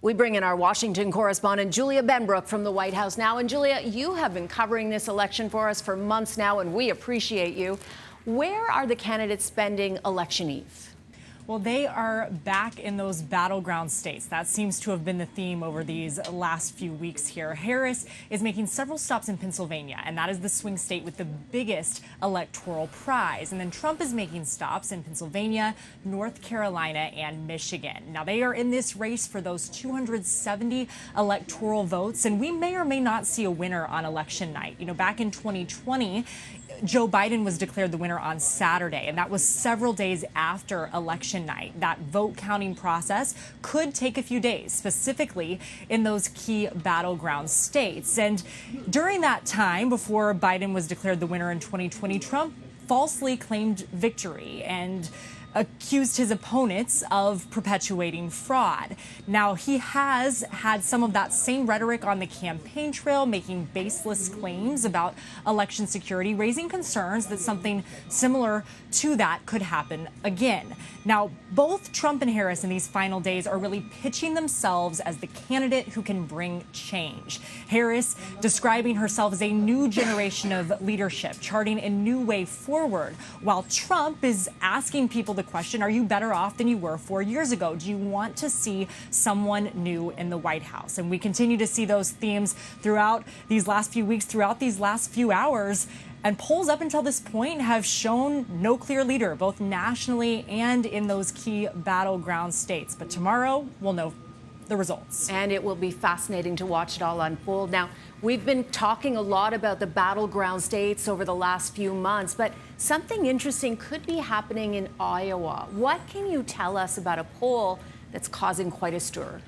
We bring in our Washington correspondent, Julia Benbrook from the White House now. And Julia, you have been covering this election for us for months now, and we appreciate you. Where are the candidates spending election eve? Well, they are back in those battleground states. That seems to have been the theme over these last few weeks here. Harris is making several stops in Pennsylvania, and that is the swing state with the biggest electoral prize. And then Trump is making stops in Pennsylvania, North Carolina, and Michigan. Now, they are in this race for those 270 electoral votes, and we may or may not see a winner on election night. You know, back in 2020, Joe Biden was declared the winner on Saturday, and that was several days after election night. That vote counting process could take a few days, specifically in those key battleground states. And during that time, before Biden was declared the winner in 2020, Trump falsely claimed victory and accused his opponents of perpetuating fraud. Now, he has had some of that same rhetoric on the campaign trail, making baseless claims about election security, raising concerns that something similar to that could happen again. Now, both Trump and Harris in these final days are really pitching themselves as the candidate who can bring change. Harris describing herself as a new generation of leadership, charting a new way forward, while Trump is asking people the question, are you better off than you were 4 years ago? Do you want to see someone new in the White House? And we continue to see those themes throughout these last few weeks, throughout these last few hours. And polls up until this point have shown no clear leader, both nationally and in those key battleground states. But tomorrow, we'll know the results. And it will be fascinating to watch it all unfold. Now, we've been talking a lot about the battleground states over the last few months, but something interesting could be happening in Iowa. What can you tell us about a poll that's causing quite a stir?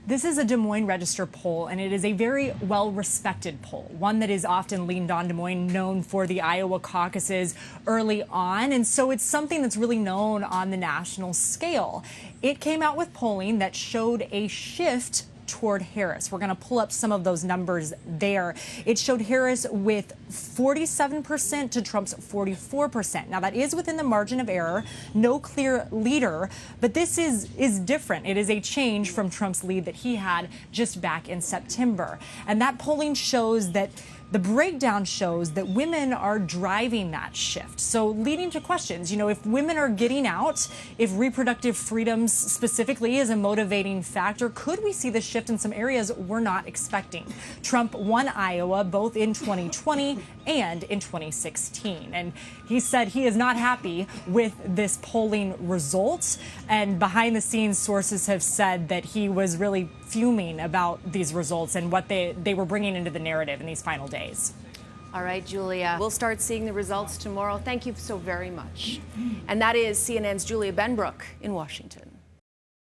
This is a Des Moines Register poll, and it is a very well-respected poll, one that is often leaned on. Des Moines known for the Iowa caucuses early on, and so it's something that's really known on the national scale. It came out with polling that showed a shift toward Harris. We're going to pull up some of those numbers there. It showed Harris with 47% to Trump's 44%. Now, that is within the margin of error, no clear leader, but this is different. It is a change from Trump's lead that he had just back in September. And that polling shows that the breakdown shows that women are driving that shift. So leading to questions, you know, if women are getting out, if reproductive freedoms specifically is a motivating factor, could we see the shift in some areas we're not expecting? Trump won Iowa both in 2020 and in 2016. And he said he is not happy with this polling result. And behind the scenes, sources have said that he was really fuming about these results and what they were bringing into the narrative in these final days. All right, Julia, we'll start seeing the results tomorrow. Thank you so very much. And that is CNN's Julia Benbrook in Washington.